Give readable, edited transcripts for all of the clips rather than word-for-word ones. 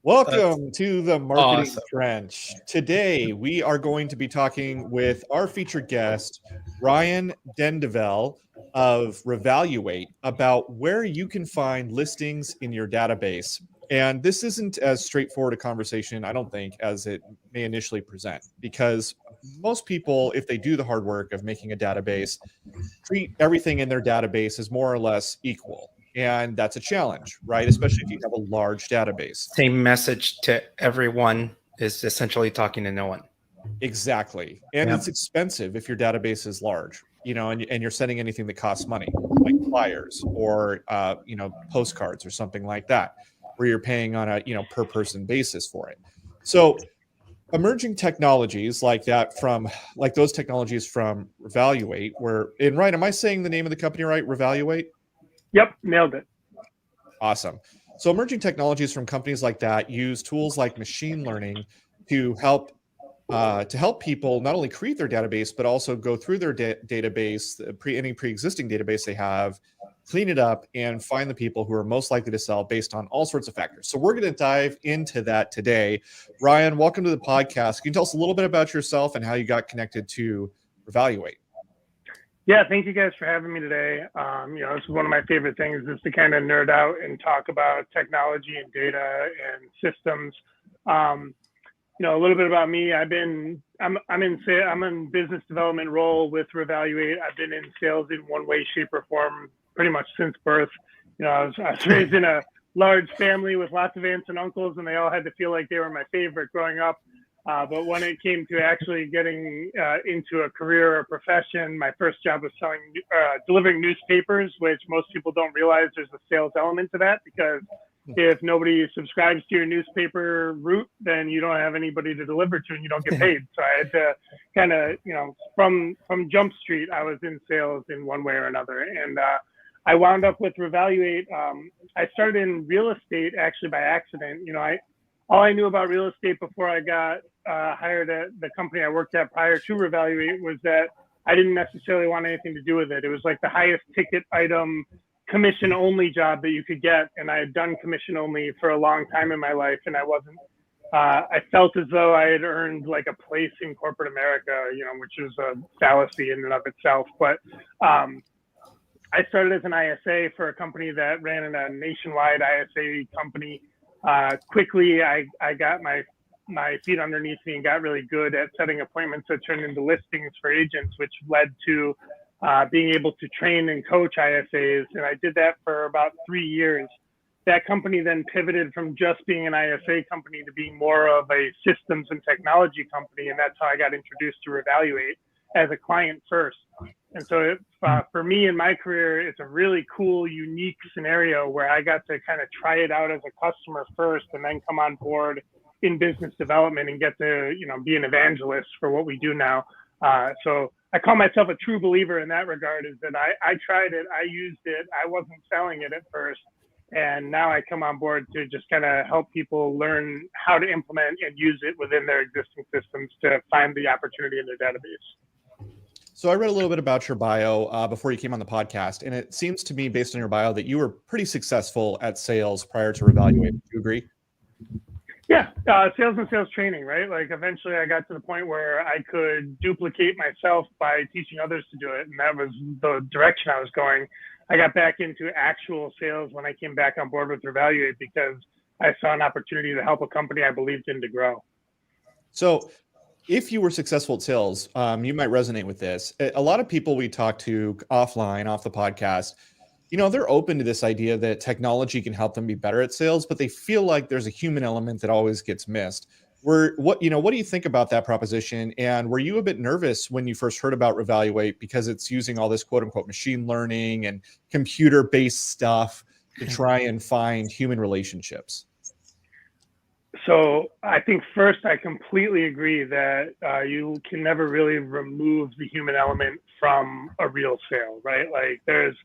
That's Welcome to the Marketing awesome. Trench. Today, we are going to be talking with our featured guest, Ryan Dendevel of Revaluate, about where you can find listings in your database. And this isn't as straightforward a conversation, I don't think, as it may initially present, because most people, if they do the hard work of making a database, treat everything in their database as more or less equal. And that's a challenge, right? Especially if you have a large database. Same message to everyone is essentially talking to no one. Exactly. And Yep. it's expensive if your database is large, and you're sending anything that costs money, like flyers or, postcards or something like that, where you're paying on a, per person basis for it. So emerging technologies like those technologies from Revaluate, am I saying the name of the company right? Revaluate? Yep, nailed it. Awesome. So emerging technologies from companies like that use tools like machine learning to help people not only create their database, but also go through their database, any pre-existing database they have, clean it up, and find the people who are most likely to sell based on all sorts of factors. So we're going to dive into that today. Ryan, welcome to the podcast. Can you tell us a little bit about yourself and how you got connected to Revaluate? Yeah, thank you guys for having me today. This is one of my favorite things is to kind of nerd out and talk about technology and data and systems. A little bit about me. I'm in business development role with Revaluate. I've been in sales in one way, shape, or form pretty much since birth. I was raised in a large family with lots of aunts and uncles, and they all had to feel like they were my favorite growing up. But when it came to actually getting into a career or profession, my first job was delivering newspapers, which most people don't realize there's a sales element to that, because if nobody subscribes to your newspaper route, then you don't have anybody to deliver to and you don't get paid. So I had to kind of, from Jump Street, I was in sales in one way or another. And I wound up with Revaluate. I started in real estate actually by accident. All I knew about real estate before I got hired at the company I worked at prior to Revaluate was that I didn't necessarily want anything to do with it. It was like the highest ticket item, commission only job that you could get. And I had done commission only for a long time in my life. And I felt as though I had earned like a place in corporate America, which is a fallacy in and of itself. But I started as an ISA for a company that ran in a nationwide ISA company. Quickly, I got my feet underneath me and got really good at setting appointments that turned into listings for agents, which led to being able to train and coach ISAs. And I did that for about 3 years. That company then pivoted from just being an ISA company to being more of a systems and technology company. And that's how I got introduced to Revaluate as a client first. And so for me in my career, it's a really cool, unique scenario where I got to kind of try it out as a customer first and then come on board in business development and get to, be an evangelist for what we do now. So I call myself a true believer in that regard, is that I tried it, I used it, I wasn't selling it at first. And now I come on board to just kind of help people learn how to implement and use it within their existing systems to find the opportunity in their database. So I read a little bit about your bio before you came on the podcast, and it seems to me, based on your bio, that you were pretty successful at sales prior to Revaluate. Do you agree? Yeah, sales and sales training, right? Like eventually I got to the point where I could duplicate myself by teaching others to do it. And that was the direction I was going. I got back into actual sales when I came back on board with Revaluate because I saw an opportunity to help a company I believed in to grow. So if you were successful at sales, you might resonate with this. A lot of people we talk to offline, off the podcast, they're open to this idea that technology can help them be better at sales, but they feel like there's a human element that always gets missed. What do you think about that proposition? And were you a bit nervous when you first heard about Revaluate because it's using all this quote unquote machine learning and computer-based stuff to try and find human relationships? So I think first, I completely agree that you can never really remove the human element from a real sale, right? Like there's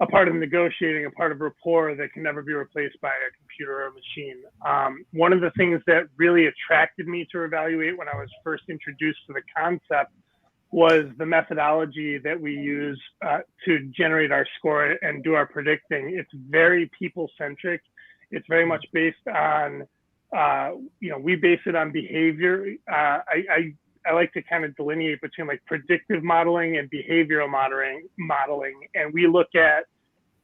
a part of negotiating, a part of rapport that can never be replaced by a computer or a machine. One of the things that really attracted me to Revaluate when I was first introduced to the concept was the methodology that we use to generate our score and do our predicting. It's very people-centric. It's very much based on we base it on behavior. I like to kind of delineate between like predictive modeling and behavioral modeling, and we look at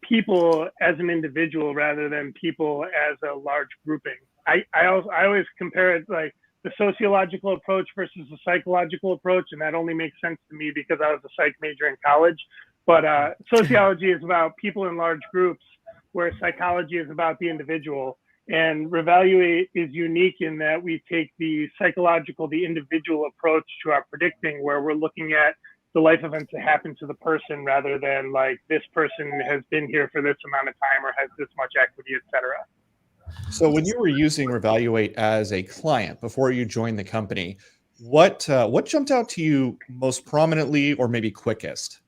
people as an individual rather than people as a large grouping. I always compare it like the sociological approach versus the psychological approach, and that only makes sense to me because I was a psych major in college. But sociology is about people in large groups, where psychology is about the individual. And Revaluate is unique in that we take the psychological, the individual approach to our predicting, where we're looking at the life events that happen to the person rather than like this person has been here for this amount of time or has this much equity, et cetera. So when you were using Revaluate as a client before you joined the company, what jumped out to you most prominently or maybe quickest?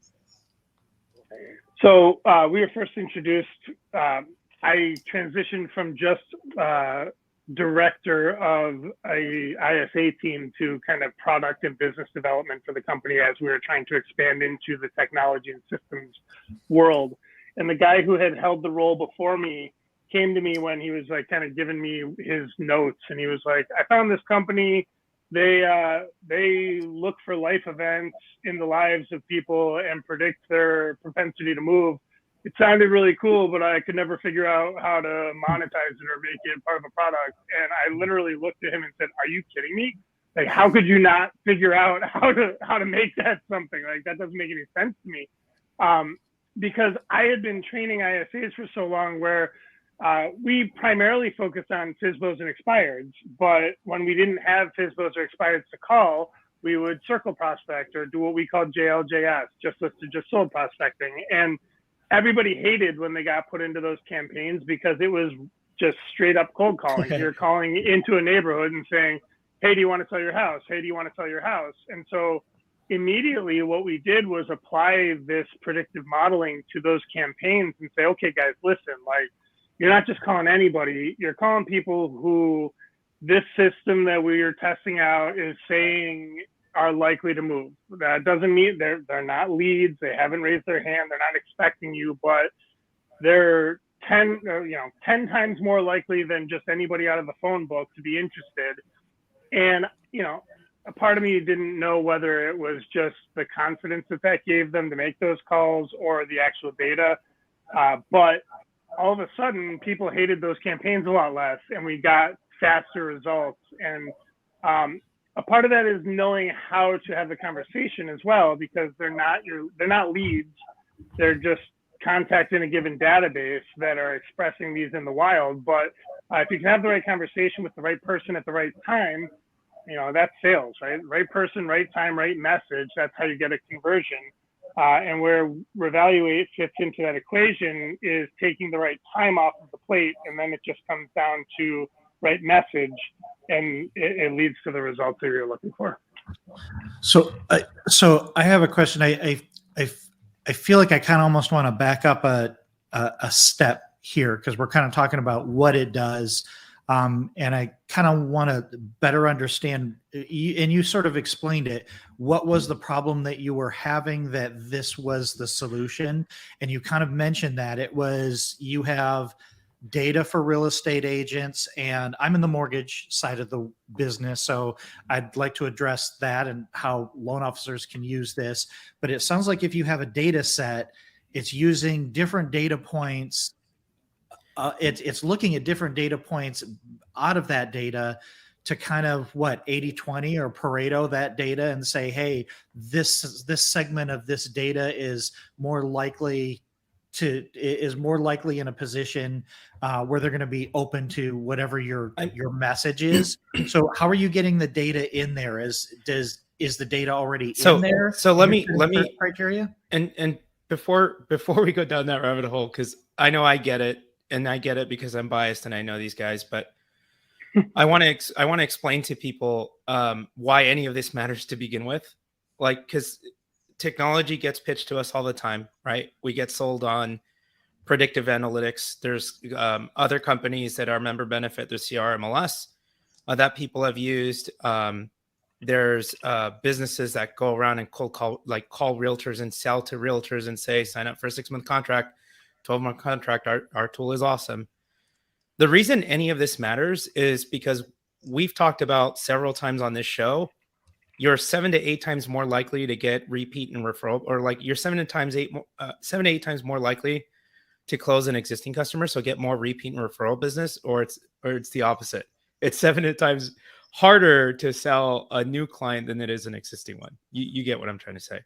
So we were first introduced, I transitioned from just director of a ISA team to kind of product and business development for the company as we were trying to expand into the technology and systems world. And the guy who had held the role before me came to me when he was like kind of giving me his notes, and he was like, I found this company. They look for life events in the lives of people and predict their propensity to move. It sounded really cool, but I could never figure out how to monetize it or make it part of a product. And I literally looked at him and said, are you kidding me? Like, how could you not figure out how to make that something? Like, that doesn't make any sense to me. Because I had been training ISAs for so long where we primarily focused on FSBOs and expireds, but when we didn't have FSBOs or expireds to call, we would circle prospect or do what we call JLJS, just listed, just sold prospecting. And everybody hated when they got put into those campaigns because it was just straight up cold calling. You're calling into a neighborhood and saying, hey, do you want to sell your house? Hey, do you want to sell your house? And so immediately what we did was apply this predictive modeling to those campaigns and say, okay, guys, listen, like, you're not just calling anybody, you're calling people who this system that we are testing out is saying are likely to move. That doesn't mean they're not leads, they haven't raised their hand, they're not expecting you, but they're 10 times more likely than just anybody out of the phone book to be interested. And, a part of me didn't know whether it was just the confidence that gave them to make those calls or the actual data. But all of a sudden, people hated those campaigns a lot less, and we got faster results. And a part of that is knowing how to have the conversation as well, because they're not leads; they're just contacts in a given database that are expressing these in the wild. But if you can have the right conversation with the right person at the right time, that's sales, right? Right person, right time, right message. That's how you get a conversion. And where Revaluate fits into that equation is taking the right time off of the plate, and then it just comes down to right message, and it leads to the results that you're looking for. So I have a question. I feel like I kind of almost want to back up a step here, because we're kind of talking about what it does. And I kind of want to better understand, and you sort of explained it, what was the problem that you were having that this was the solution? And you kind of mentioned that it was, you have data for real estate agents, and I'm in the mortgage side of the business, so I'd like to address that and how loan officers can use this. But it sounds like if you have a data set, it's using different data points. It's looking at different data points out of that data to kind of 80-20 or Pareto that data and say, hey, this segment of this data is more likely in a position where they're going to be open to whatever your message is. So how are you getting the data in there? Is the data already in there? So let me criteria. And before we go down that rabbit hole, because I know I get it. And I get it because I'm biased and I know these guys, but I want to explain to people why any of this matters to begin with. Like, because technology gets pitched to us all the time, right? We get sold on predictive analytics. There's other companies that are member benefit, there's CRMLS that people have used. There's businesses that go around and call realtors and sell to realtors and say, sign up for a 6-month contract. 12-month contract, our tool is awesome. The reason any of this matters is because we've talked about several times on this show, you're 7 to 8 times more likely to get repeat and referral, or like you're 7 to 8 times more likely to close an existing customer, so get more repeat and referral business, or it's the opposite. It's 7 times harder to sell a new client than it is an existing one. You get what I'm trying to say.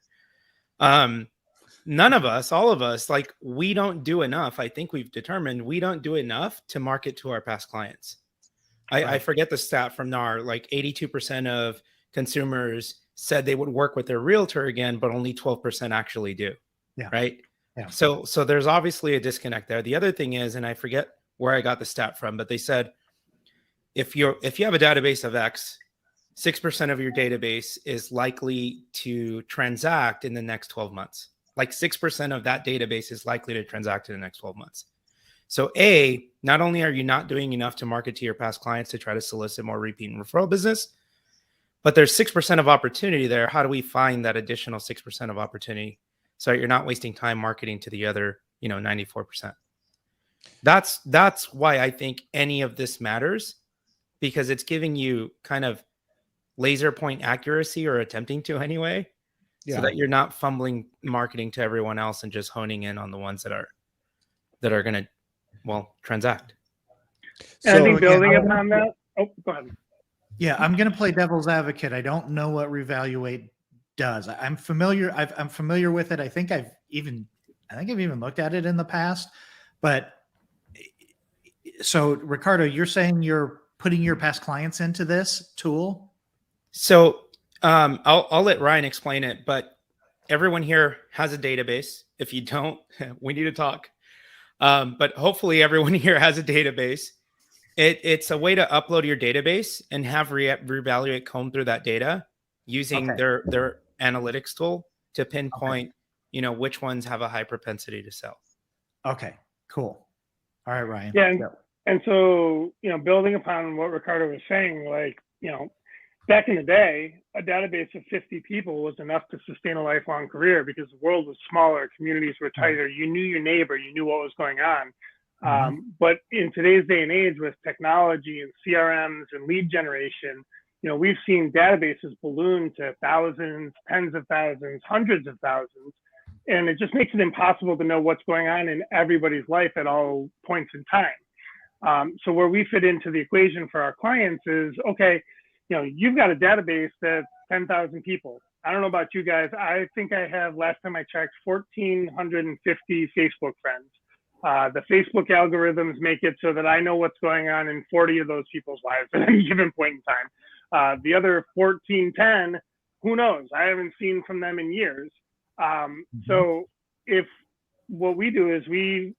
None of us, all of us, like we don't do enough. I think we've determined we don't do enough to market to our past clients. I forget the stat from NAR, like 82% of consumers said they would work with their realtor again, but only 12% actually do. Yeah. Right. Yeah. So there's obviously a disconnect there. The other thing is, and I forget where I got the stat from, but they said if you have a database of X, 6% of your database is likely to transact in the next 12 months. Like 6% of that database is likely to transact in the next 12 months. So not only are you not doing enough to market to your past clients to try to solicit more repeat and referral business, but there's 6% of opportunity there. How do we find that additional 6% of opportunity so you're not wasting time marketing to the other, 94%? That's why I think any of this matters, because it's giving you kind of laser point accuracy, or attempting to anyway, so that you're not fumbling marketing to everyone else and just honing in on the ones that are going to, transact. And I think again, building upon that. Oh, go ahead. Yeah, I'm going to play devil's advocate. I don't know what Revaluate does. I'm familiar. I'm familiar with it. I think I've even looked at it in the past. But so, Ricardo, you're saying you're putting your past clients into this tool? So I'll let Ryan explain it, but everyone here has a database. If you don't, we need to talk. But hopefully everyone here has a database. It's a way to upload your database and have Revaluate comb through that data using their analytics tool to pinpoint, which ones have a high propensity to sell. Okay, cool. All right, Ryan. Yeah. And so, building upon what Ricardo was saying, back in the day, a database of 50 people was enough to sustain a lifelong career because the world was smaller, communities were tighter. You knew your neighbor, you knew what was going on. But in today's day and age, with technology and CRMs and lead generation, we've seen databases balloon to thousands, tens of thousands, hundreds of thousands. And it just makes it impossible to know what's going on in everybody's life at all points in time. So where we fit into the equation for our clients is, okay, you've got a database that's 10,000 people. I don't know about you guys. I think I have, last time I checked, 1,450 Facebook friends. The Facebook algorithms make it so that I know what's going on in 40 of those people's lives at any given point in time. The other 1,410, who knows? I haven't seen from them in years. So if what we do is we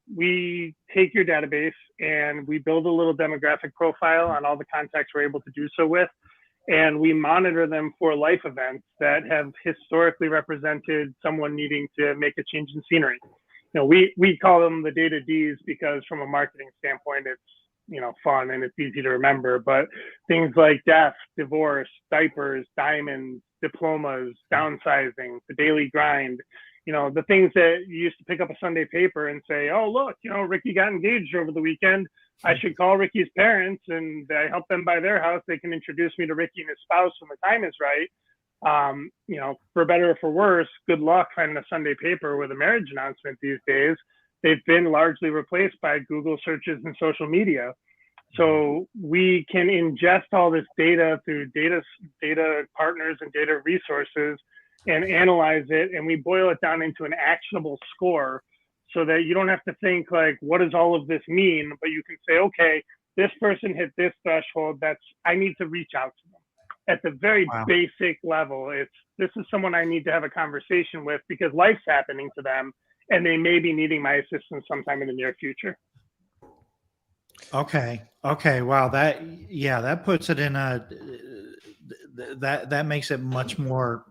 take your database and we build a little demographic profile on all the contacts we're able to do so with, and we monitor them for life events that have historically represented someone needing to make a change in scenery. We call them the data Ds because from a marketing standpoint, it's fun and it's easy to remember. But things like death, divorce, diapers, diamonds, diplomas, downsizing, the daily grind, the things that you used to pick up a Sunday paper and say, oh, look, Ricky got engaged over the weekend. I should call Ricky's parents and I help them buy their house. They can introduce me to Ricky and his spouse when the time is right. For better or for worse, good luck finding a Sunday paper with a marriage announcement these days. They've been largely replaced by Google searches and social media. So we can ingest all this data through data partners and data resources and analyze it. And we boil it down into an actionable score so that you don't have to think like, what does all of this mean? But you can say, okay, this person hit this threshold. I need to reach out to them. At the very basic level, this is someone I need to have a conversation with because life's happening to them and they may be needing my assistance sometime in the near future. Okay. Wow. That puts it in that makes it much more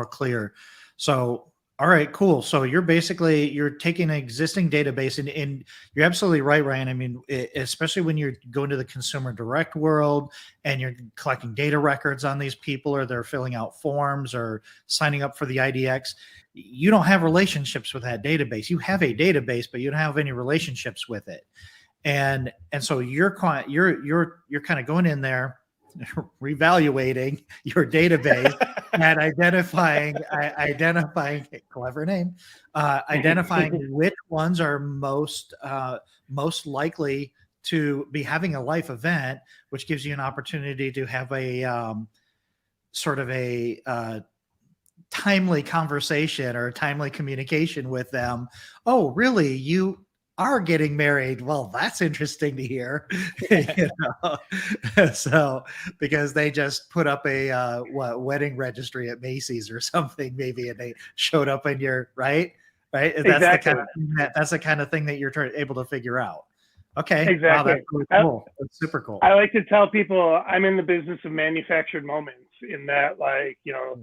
clear. So, all right, cool. So you're taking an existing database and you're absolutely right, Ryan. I mean, especially when you're going to the consumer direct world and you're collecting data records on these people, or they're filling out forms or signing up for the IDX, you don't have relationships with that database. You have a database, but you don't have any relationships with it. and so you're kind of going in there, reevaluating your database and identifying clever name, identifying which ones are most likely to be having a life event, which gives you an opportunity to have a sort of a timely conversation or timely communication with them. Oh, really? You are getting married? Well, that's interesting to hear. You know? So because they just put up a wedding registry at Macy's or something, maybe, and they showed up in your right. That's Exactly. that's the kind of thing that you're able to figure out. Okay. Exactly. Wow, that's really cool. That's super cool. I like to tell people I'm in the business of manufactured moments, in that, like, you know,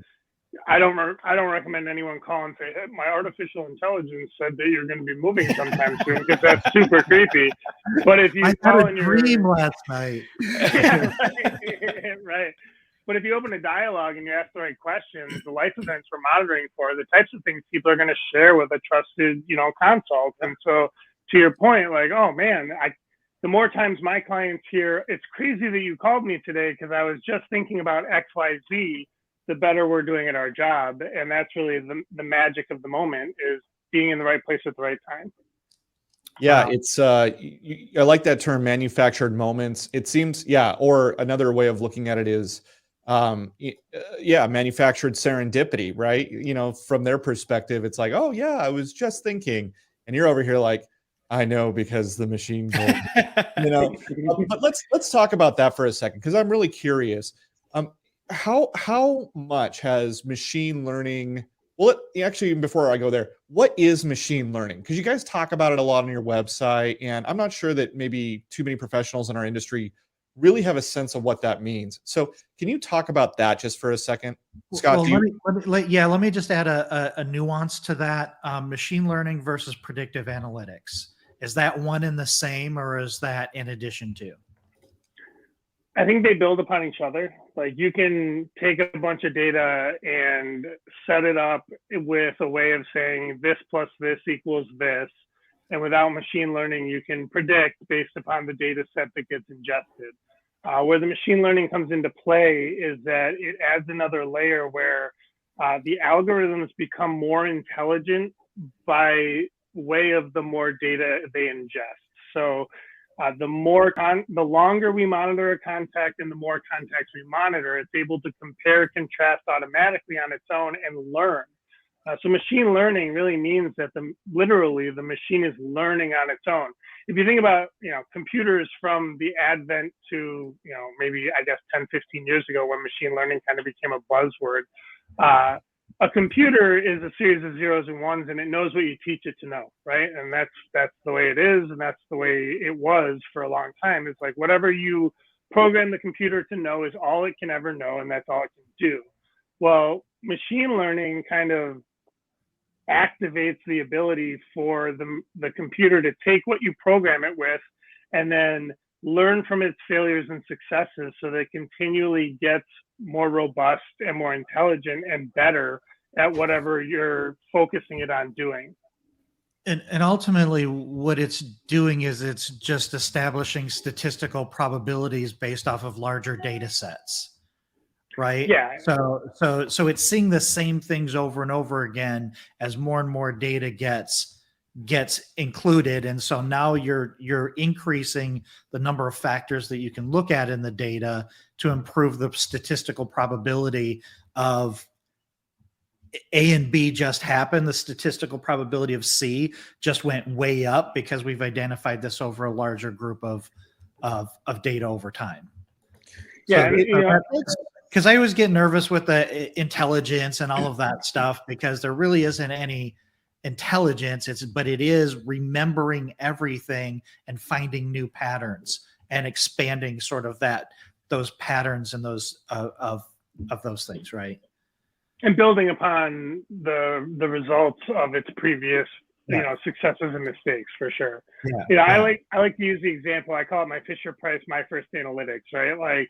I don't recommend anyone call and say, hey, my artificial intelligence said that you're going to be moving sometime soon, because that's super creepy. But if you I call had a dream last night. Yeah, right. But if you open a dialogue and you ask the right questions, the life events we're monitoring for, the types of things people are going to share with a trusted, you know, consult. And so, to your point, like, oh man, the more times my clients hear, it's crazy that you called me today because I was just thinking about X, Y, Z, the better we're doing at our job. And that's really the magic of the moment, is being in the right place at the right time. Yeah, it's I like that term, manufactured moments. It seems, yeah, or another way of looking at it is manufactured serendipity, right? You know, from their perspective, it's like, oh yeah, I was just thinking, and you're over here like, I know, because the machine told me. You know. But let's talk about that for a second, because I'm really curious. How much has machine learning? Well, actually, before I go there, what is machine learning? Because you guys talk about it a lot on your website, and I'm not sure that maybe too many professionals in our industry really have a sense of what that means. So can you talk about that just for a second? Scott, let me just add a nuance to that. Machine learning versus predictive analytics. Is that one and the same, or is that in addition to? I think they build upon each other. Like, you can take a bunch of data and set it up with a way of saying this plus this equals this. And without machine learning, you can predict based upon the data set that gets ingested. Where the machine learning comes into play is that it adds another layer where the algorithms become more intelligent by way of the more data they ingest. So the longer we monitor a contact and the more contacts we monitor, it's able to compare, contrast automatically on its own and learn. So machine learning really means that literally the machine is learning on its own. If you think about, you know, computers from the advent to, you know, maybe I guess 10, 15 years ago, when machine learning kind of became a buzzword, a computer is a series of zeros and ones, and it knows what you teach it to know, right? And that's the way it is, and that's the way it was for a long time. It's like whatever you program the computer to know is all it can ever know, and that's all it can do. Well, machine learning kind of activates the ability for the computer to take what you program it with and then learn from its failures and successes, so that it continually gets more robust and more intelligent and better at whatever you're focusing it on doing. And ultimately what it's doing is it's just establishing statistical probabilities based off of larger data sets. Right. Yeah. So it's seeing the same things over and over again as more and more data gets included, and so now you're increasing the number of factors that you can look at in the data to improve the statistical probability of A and B just happened. The statistical probability of C just went way up because we've identified this over a larger group of data over time. Yeah. Because I always get nervous with the intelligence and all of that stuff, because there really isn't any intelligence. But it is remembering everything and finding new patterns and expanding sort of those patterns and those of those things, right? And building upon the results of its previous, you know, successes and mistakes, for sure. Yeah. You know, I like to use the example. I call it my Fisher Price, my first analytics, right? Like,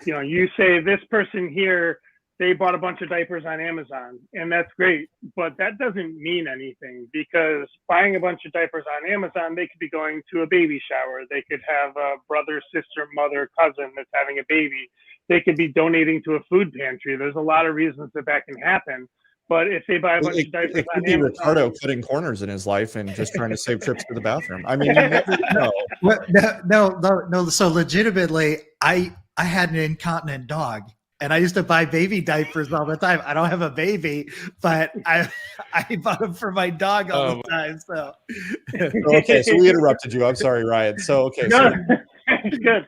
you know, you say this person here they bought a bunch of diapers on Amazon, and that's great, but that doesn't mean anything, because buying a bunch of diapers on Amazon, they could be going to a baby shower. They could have a brother, sister, mother, cousin that's having a baby. They could be donating to a food pantry. There's a lot of reasons that that can happen. But if they buy a bunch of diapers It could on be Amazon, Ricardo cutting corners in his life and just trying to save trips to the bathroom. I mean, you never know. What? No. So legitimately, I had an incontinent dog, and I used to buy baby diapers all the time. I don't have a baby, but I bought them for my dog all the time. So Okay, so we interrupted you. I'm sorry, Ryan. So okay, so it's good.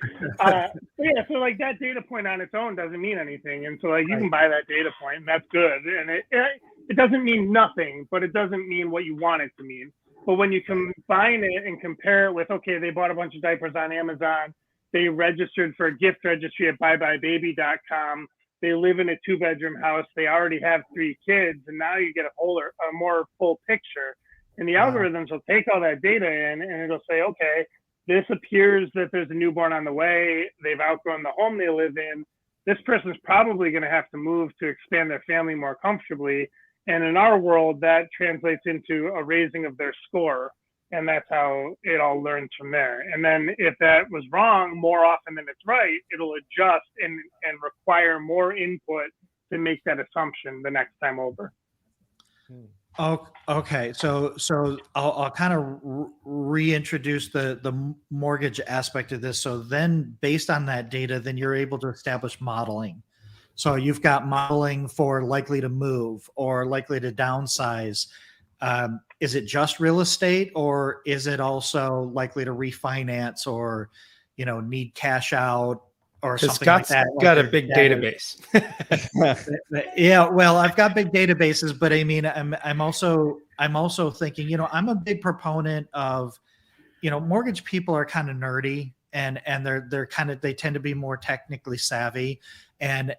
Yeah, so like that data point on its own doesn't mean anything, and so like you can buy that data point, and that's good, and it doesn't mean nothing, but it doesn't mean what you want it to mean. But when you combine it and compare it with, okay, they bought a bunch of diapers on Amazon, they registered for a gift registry at buybuybaby.com, they live in a 2-bedroom house, they already have 3 kids, and now you get a more full picture. And the algorithms will take all that data in, and it'll say, okay, this appears that there's a newborn on the way. They've outgrown the home they live in. This person's probably going to have to move to expand their family more comfortably. And in our world, that translates into a raising of their score. And that's how it all learns from there. And then if that was wrong more often than it's right, it'll adjust and require more input to make that assumption the next time over. Oh, okay. So I'll kind of reintroduce the mortgage aspect of this. So then based on that data, then you're able to establish modeling. So you've got modeling for likely to move or likely to downsize. Is it just real estate, or is it also likely to refinance or, need cash out or something Scott's like that? got a big database. Yeah, well, I've got big databases, but I mean, I'm also thinking, I'm a big proponent of, mortgage people are kind of nerdy and they tend to be more technically savvy. And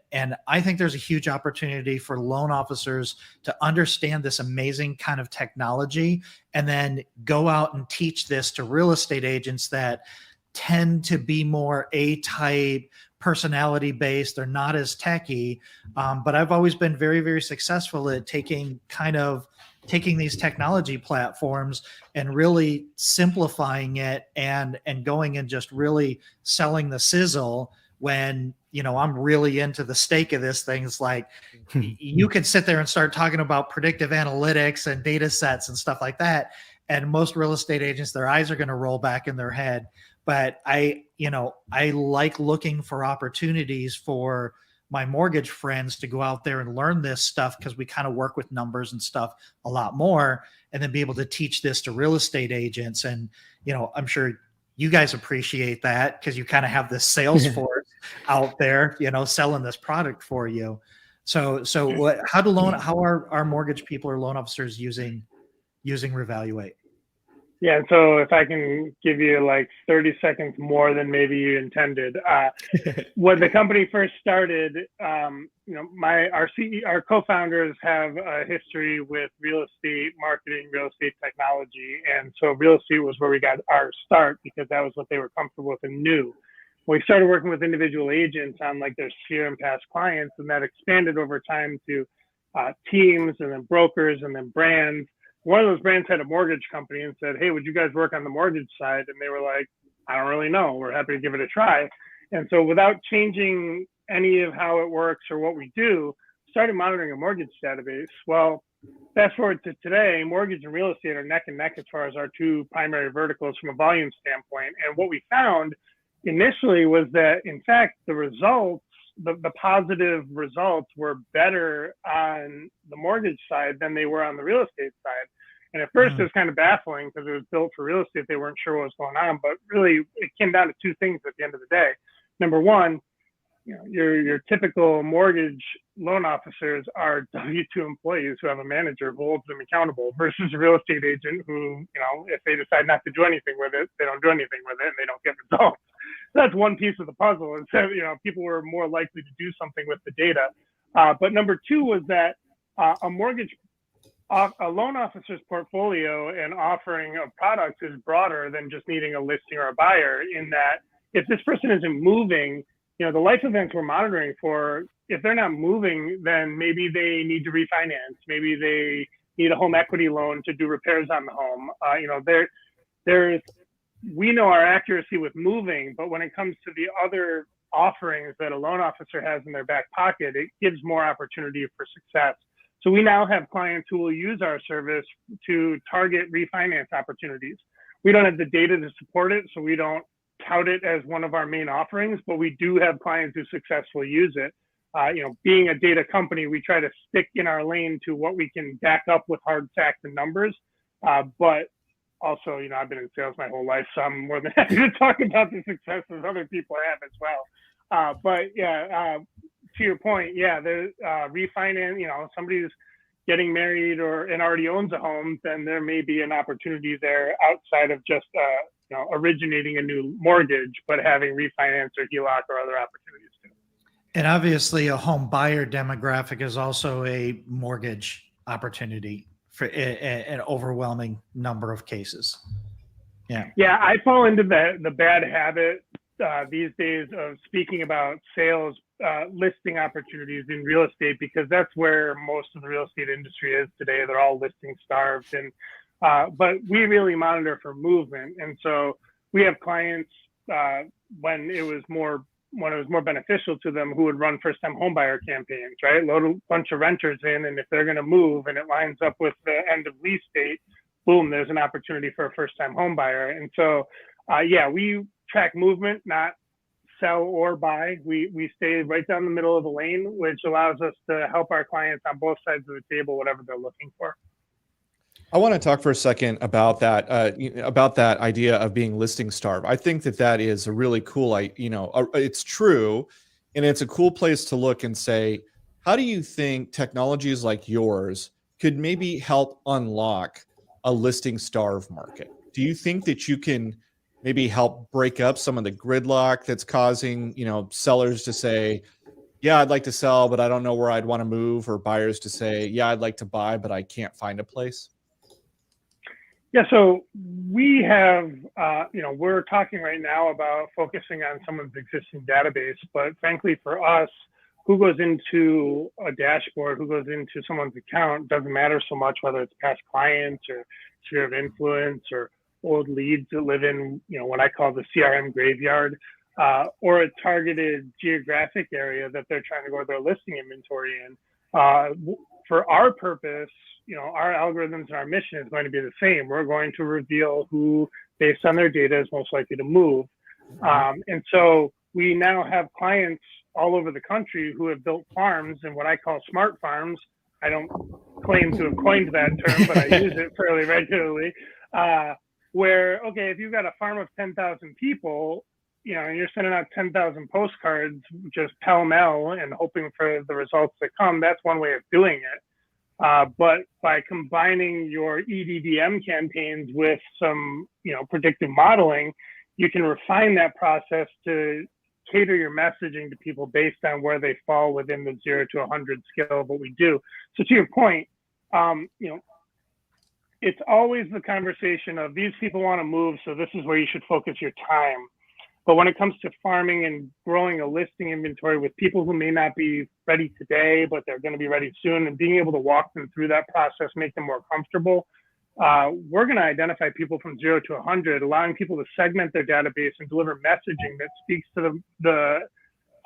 I think there's a huge opportunity for loan officers to understand this amazing kind of technology and then go out and teach this to real estate agents that tend to be more A-type, personality based. They're not as techy, but I've always been very, very successful at taking these technology platforms and really simplifying it and going and just really selling the sizzle when, I'm really into the stake of this thing. It's like you can sit there and start talking about predictive analytics and data sets and stuff like that. And most real estate agents, their eyes are going to roll back in their head. But I like looking for opportunities for my mortgage friends to go out there and learn this stuff, because we kind of work with numbers and stuff a lot more, and then be able to teach this to real estate agents. And, I'm sure you guys appreciate that because you kind of have this sales force out there, selling this product for you. So how are our mortgage people or loan officers using Revaluate? Yeah, and so if I can give you like 30 seconds more than maybe you intended. When the company first started, our co-founders have a history with real estate marketing, real estate technology, and so real estate was where we got our start because that was what they were comfortable with and knew. We started working with individual agents on like their sphere and past clients, and that expanded over time to teams and then brokers and then brands. One of those brands had a mortgage company and said, hey, would you guys work on the mortgage side? And they were like, I don't really know. We're happy to give it a try. And so without changing any of how it works or what we do, started monitoring a mortgage database. Well, fast forward to today, mortgage and real estate are neck and neck as far as our two primary verticals from a volume standpoint. And what we found initially was that, in fact, the results, the positive results were better on the mortgage side than they were on the real estate side. And at first it was kind of baffling because it was built for real estate. They weren't sure what was going on, but really it came down to two things at the end of the day. Number one, your typical mortgage loan officers are W-2 employees who have a manager who holds them accountable versus a real estate agent who, if they decide not to do anything with it, they don't do anything with it and they don't get results. That's one piece of the puzzle. And so, people were more likely to do something with the data. But number two was that a loan officer's portfolio and offering of products is broader than just needing a listing or a buyer, in that if this person isn't moving, the life events we're monitoring for if they're not moving, then maybe they need to refinance. Maybe they need a home equity loan to do repairs on the home. We know our accuracy with moving, but when it comes to the other offerings that a loan officer has in their back pocket, it gives more opportunity for success. So we now have clients who will use our service to target refinance opportunities. We don't have the data to support it, so we don't tout it as one of our main offerings, but we do have clients who successfully use it. Being a data company, we try to stick in our lane to what we can back up with hard facts and numbers. But also, I've been in sales my whole life, so I'm more than happy to talk about the successes other people have as well. To your point, the refinance, somebody's getting married and already owns a home, then there may be an opportunity there outside of just originating a new mortgage, but having refinance or HELOC or other opportunities too. And obviously a home buyer demographic is also a mortgage opportunity for an overwhelming number of cases. Yeah, I fall into the bad habit these days of speaking about sales listing opportunities in real estate, because that's where most of the real estate industry is today. They're all listing starved, and but we really monitor for movement. And so we have clients when it was more beneficial to them, who would run first-time homebuyer campaigns, right? Load a bunch of renters in, and if they're going to move and it lines up with the end of lease date, boom, there's an opportunity for a first-time homebuyer. And so, we track movement, not sell or buy. We stay right down the middle of the lane, which allows us to help our clients on both sides of the table, whatever they're looking for. I want to talk for a second about that idea of being listing starved. I think that is a really cool, it's true, and it's a cool place to look and say, how do you think technologies like yours could maybe help unlock a listing starved market? Do you think that you can maybe help break up some of the gridlock that's causing, sellers to say, yeah, I'd like to sell, but I don't know where I'd want to move, or buyers to say, yeah, I'd like to buy, but I can't find a place? Yeah, so we have, we're talking right now about focusing on someone's existing database, but frankly for us, who goes into a dashboard, who goes into someone's account doesn't matter so much, whether it's past clients or sphere of influence or old leads that live in, what I call the CRM graveyard, or a targeted geographic area that they're trying to go to their listing inventory in. For our purpose, our algorithms and our mission is going to be the same. We're going to reveal who, based on their data, is most likely to move. And so we now have clients all over the country who have built farms, and what I call smart farms. I don't claim to have coined that term, but I use it fairly regularly. Where, okay, if you've got a farm of 10,000 people, and you're sending out 10,000 postcards just pell-mell and hoping for the results that come, that's one way of doing it. But by combining your EDDM campaigns with some, predictive modeling, you can refine that process to cater your messaging to people based on where they fall within the 0 to 100 scale of what we do. So to your point, it's always the conversation of these people want to move, so this is where you should focus your time. But when it comes to farming and growing a listing inventory with people who may not be ready today, but they're going to be ready soon, and being able to walk them through that process, make them more comfortable, we're going to identify people from 0 to 100, allowing people to segment their database and deliver messaging that speaks to the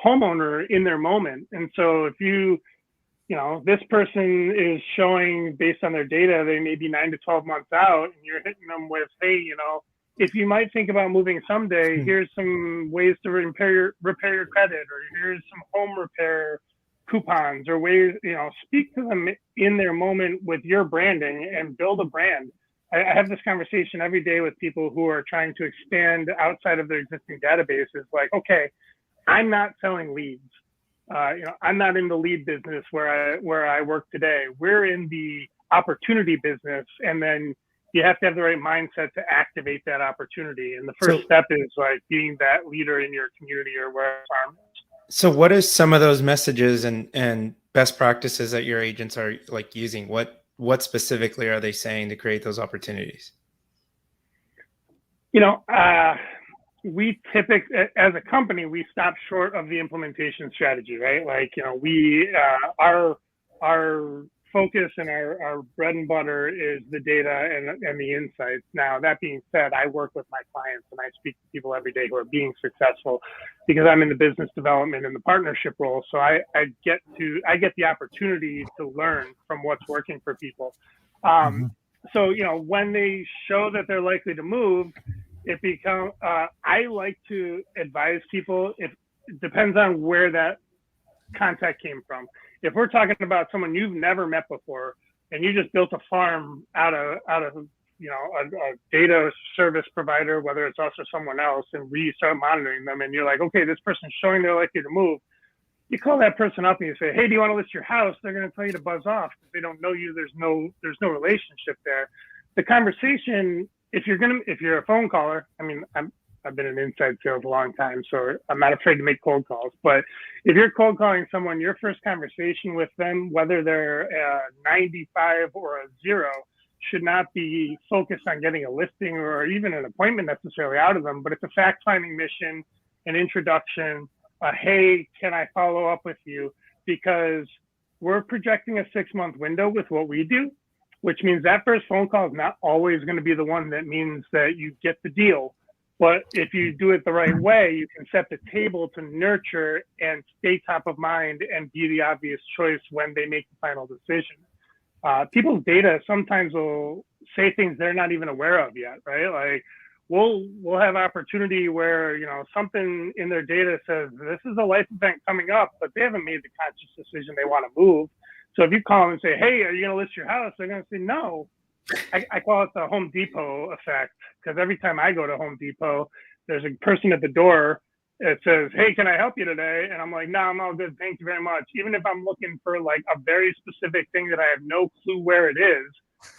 homeowner in their moment. And so if this person is showing, based on their data, they may be 9 to 12 months out, and you're hitting them with, hey, if you might think about moving someday, here's some ways to repair your credit, or here's some home repair coupons, or ways, speak to them in their moment with your branding and build a brand. I have this conversation every day with people who are trying to expand outside of their existing databases. Like, okay, I'm not selling leads. I'm not in the lead business where I work today. We're in the opportunity business, and then you have to have the right mindset to activate that opportunity. And the first step is like being that leader in your community or where farm is. So what is some of those messages and best practices that your agents are like using? What specifically are they saying to create those opportunities? we typically, as a company, we stop short of the implementation strategy, right? Like, we, our focus and our bread and butter is the data and the insights. Now, that being said, I work with my clients and I speak to people every day who are being successful because I'm in the business development and the partnership role. So I get the opportunity to learn from what's working for people. So, when they show that they're likely to move, I like to advise people, it depends on where that contact came from. If we're talking about someone you've never met before and you just built a farm out of a data service provider, whether it's us or someone else, and we start monitoring them and you're like, okay, this person's showing they're likely to move, you call that person up and you say, hey, do you want to list your house? They're going to tell you to buzz off. If they don't know you, there's no relationship there. The conversation, if you're a phone caller, I mean, I've been in inside sales a long time, so I'm not afraid to make cold calls. But if you're cold calling someone, your first conversation with them, whether they're a 95 or a 0, should not be focused on getting a listing or even an appointment necessarily out of them, but it's a fact-finding mission, an introduction, hey, can I follow up with you? Because we're projecting a 6-month window with what we do, which means that first phone call is not always going to be the one that means that you get the deal. But if you do it the right way, you can set the table to nurture and stay top of mind and be the obvious choice when they make the final decision. People's data sometimes will say things they're not even aware of yet, right? Like we'll have opportunity where, something in their data says this is a life event coming up, but they haven't made the conscious decision they want to move. So if you call them and say, hey, are you going to list your house? They're going to say no. I call it the Home Depot effect, because every time I go to Home Depot, there's a person at the door that says, hey, can I help you today? And I'm like, no, I'm all good. Thank you very much. Even if I'm looking for like a very specific thing that I have no clue where it is,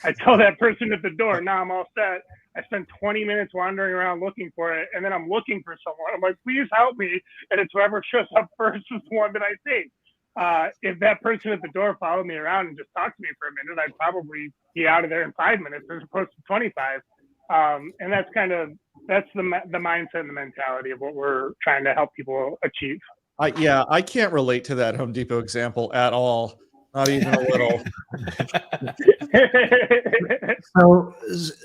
I tell that person at the door, no, I'm all set. I spend 20 minutes wandering around looking for it. And then I'm looking for someone. I'm like, please help me. And it's whoever shows up first is the one that I take. If that person at the door followed me around and just talked to me for a minute, I'd probably be out of there in 5 minutes as opposed to 25. And that's the mindset and the mentality of what we're trying to help people achieve. I can't relate to that Home Depot example at all. Not even a little.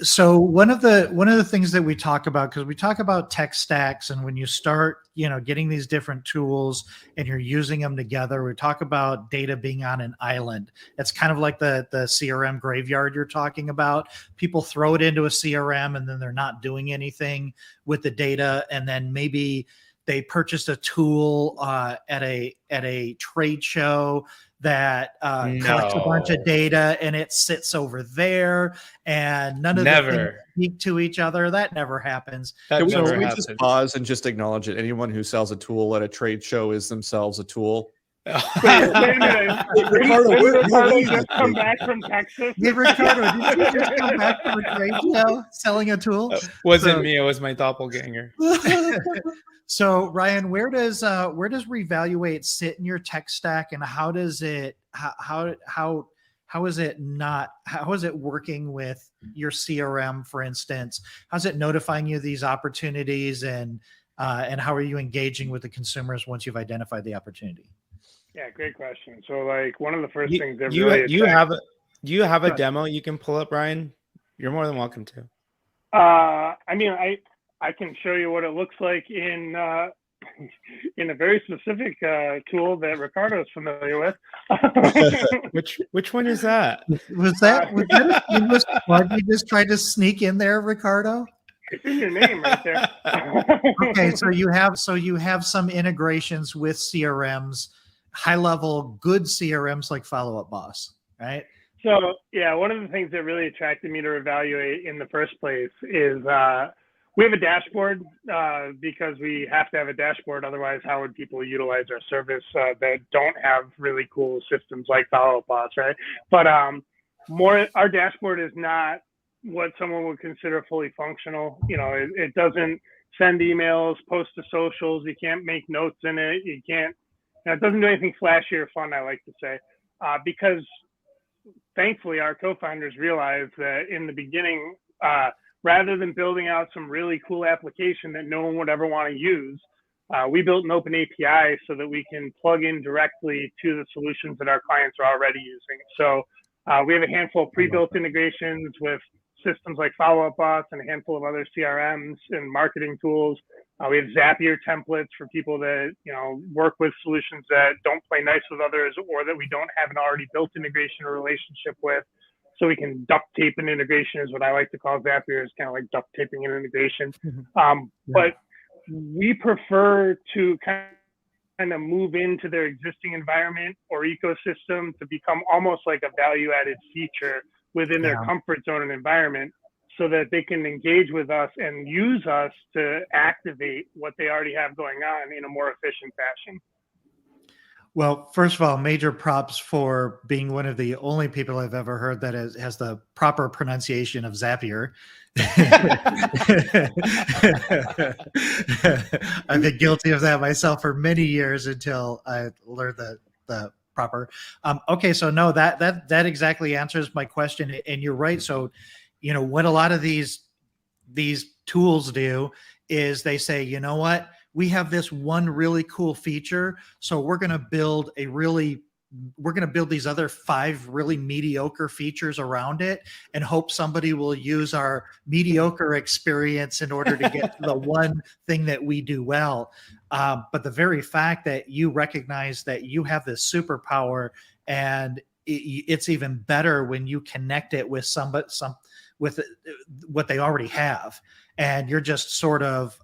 So one of the things that we talk about, because we talk about tech stacks, and when you start, getting these different tools and you're using them together, we talk about data being on an island. It's kind of like the CRM graveyard you're talking about. People throw it into a CRM and then they're not doing anything with the data, and then maybe they purchased a tool at a trade show that collects a bunch of data, and it sits over there, and none of the things speak to each other. That never happens. Can we just pause and just acknowledge that anyone who sells a tool at a trade show is themselves a tool? Wait a minute. Ricardo just come back from Texas? Hey, Ricardo, did you just come back from a trade show selling a tool? Wasn't me. It was my doppelganger. So Ryan, where does Revaluate sit in your tech stack, and how does it how is it working with your CRM, for instance? How's it notifying you of these opportunities, and how are you engaging with the consumers once you've identified the opportunity? Yeah, great question. So like one of the first things that you have a demo you can pull up, Ryan? You're more than welcome to. I mean, I can show you what it looks like in a very specific tool that Ricardo is familiar with. Which one is that? Was that a seamless plug you just tried to sneak in there, Ricardo? It's in your name right there. Okay, so you have some integrations with CRMs, high level good CRMs like Follow Up Boss, right? So yeah, one of the things that really attracted me to Revaluate in the first place is we have a dashboard because we have to have a dashboard. Otherwise, how would people utilize our service that don't have really cool systems like Follow Up Boss, right? But our dashboard is not what someone would consider fully functional. It doesn't send emails, post to socials. You can't make notes in it. It doesn't do anything flashy or fun, I like to say, because thankfully our co-founders realized that in the beginning, rather than building out some really cool application that no one would ever want to use, we built an open API so that we can plug in directly to the solutions that our clients are already using. So we have a handful of pre-built integrations with systems like Follow Up Boss and a handful of other CRMs and marketing tools. We have Zapier templates for people that work with solutions that don't play nice with others or that we don't have an already built integration or relationship with. So we can duct tape an integration is what I like to call Zapier, is kind of like duct taping an integration. But we prefer to kind of move into their existing environment or ecosystem to become almost like a value-added feature within their comfort zone and environment, so that they can engage with us and use us to activate what they already have going on in a more efficient fashion. Well, first of all, major props for being one of the only people I've ever heard that has the proper pronunciation of Zapier. I've been guilty of that myself for many years until I learned the proper. Okay, so no, that exactly answers my question, and you're right. So, what a lot of these tools do is they say, you know what, we have this one really cool feature, so we're going to build these other 5 really mediocre features around it and hope somebody will use our mediocre experience in order to get to the one thing that we do well. But the very fact that you recognize that you have this superpower, and it's even better when you connect it with with what they already have, and you're just sort of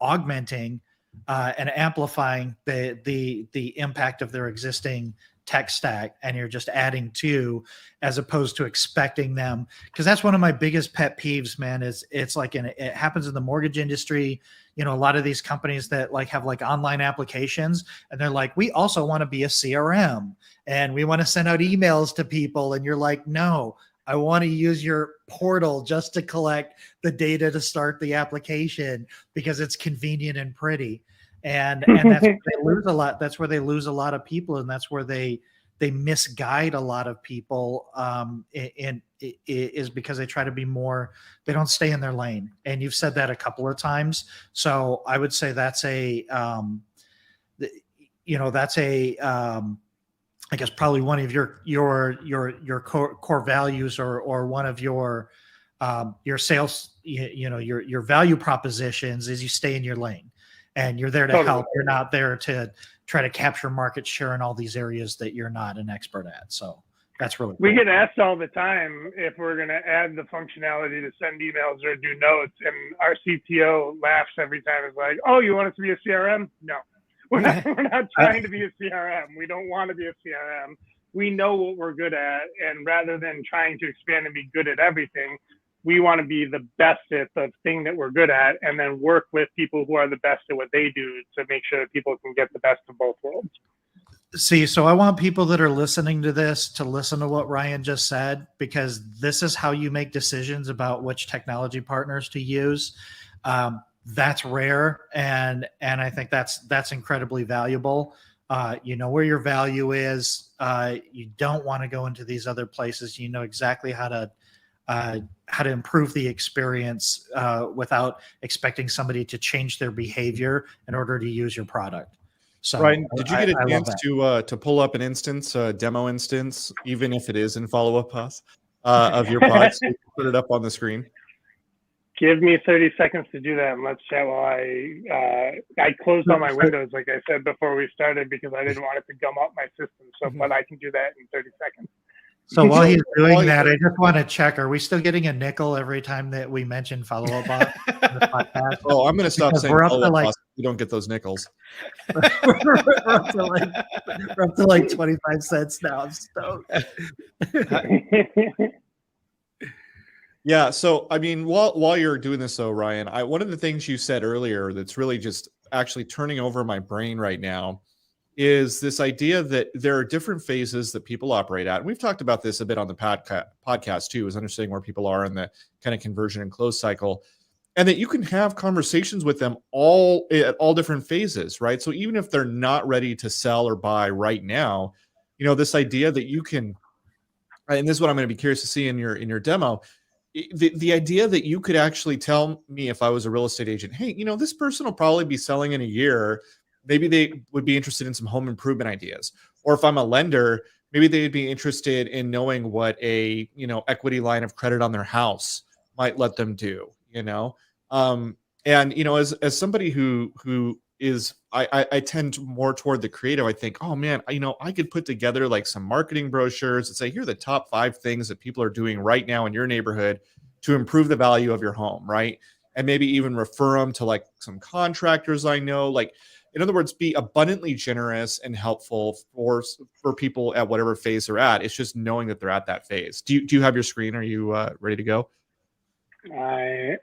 augmenting and amplifying the impact of their existing tech stack, and you're just adding to, as opposed to expecting them. Because that's one of my biggest pet peeves, man, is it's like it happens in the mortgage industry. A lot of these companies that have online applications, and they're like, we also want to be a CRM and we want to send out emails to people, and you're like, no, I want to use your portal just to collect the data to start the application because it's convenient and pretty. And that's where they lose a lot. That's where they lose a lot of people, and that's where they misguide a lot of people. And it is because they try to be more. They don't stay in their lane. And you've said that a couple of times. So I would say that's I guess probably one of your core values, or one of your sales, your value propositions is you stay in your lane. And you're there to help. You're not there to try to capture market share in all these areas that you're not an expert at. So that's really cool. We get asked all the time if we're going to add the functionality to send emails or do notes. And our CTO laughs every time. It's like, oh, you want us to be a CRM? No, we're not trying to be a CRM. We don't want to be a CRM. We know what we're good at. And rather than trying to expand and be good at everything, we want to be the best at the thing that we're good at, and then work with people who are the best at what they do to make sure that people can get the best of both worlds. See, so I want people that are listening to this to listen to what Ryan just said, because this is how you make decisions about which technology partners to use. That's rare, and I think that's incredibly valuable. You know where your value is. You don't want to go into these other places. You know exactly how to improve the experience without expecting somebody to change their behavior in order to use your product. So, Ryan, did you get a chance to pull up an instance, a demo instance, even if it is in Follow Up Boss, of your product? So you can put it up on the screen. Give me 30 seconds to do that, and let's chat while I closed all my windows, like I said before we started, because I didn't want it to gum up my system. So, but I can do that in 30 seconds. So while he's doing that, I just want to check: are we still getting a nickel every time that we mention Follow Up Boss in the podcast? Oh, I'm going to stop saying Follow Up Boss. You don't get those nickels. we're up to like 25 cents now. I'm stoked. Yeah. So, I mean, while you're doing this, though, Ryan, one of the things you said earlier that's really just actually turning over my brain right now is this idea that there are different phases that people operate at. And we've talked about this a bit on the podcast too, is understanding where people are in the kind of conversion and close cycle, and that you can have conversations with them at all different phases, right? So even if they're not ready to sell or buy right now, this idea that you can, and this is what I'm going to be curious to see in your demo, the idea that you could actually tell me, if I was a real estate agent, hey, this person will probably be selling in a year. Maybe they would be interested in some home improvement ideas. Or if I'm a lender, maybe they'd be interested in knowing what a, equity line of credit on their house might let them do, and, as somebody who is, I tend more toward the creative. I think, oh man, I could put together like some marketing brochures and say, here are the top 5 things that people are doing right now in your neighborhood to improve the value of your home, right? And maybe even refer them to like some contractors I know. Like, in other words, be abundantly generous and helpful for people at whatever phase they're at. It's just knowing that they're at that phase. Do you have your screen? Are you ready to go? I